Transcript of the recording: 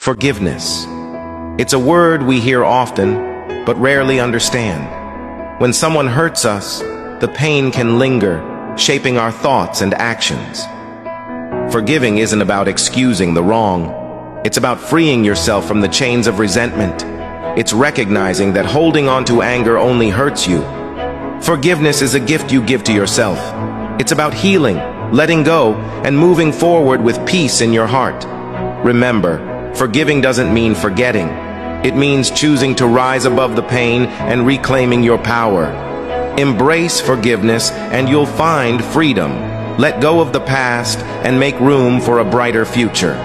Forgiveness. It's a word we hear often, but rarely understand. When someone hurts us, the pain can linger, shaping our thoughts and actions. Forgiving isn't about excusing the wrong. It's about freeing yourself from the chains of resentment. It's recognizing that holding on to anger only hurts you. Forgiveness is a gift you give to yourself. It's about healing, letting go, and moving forward with peace in your heart. Remember, forgiving doesn't mean forgetting. It means choosing to rise above the pain and reclaiming your power. Embrace forgiveness and you'll find freedom. Let go of the past and make room for a brighter future.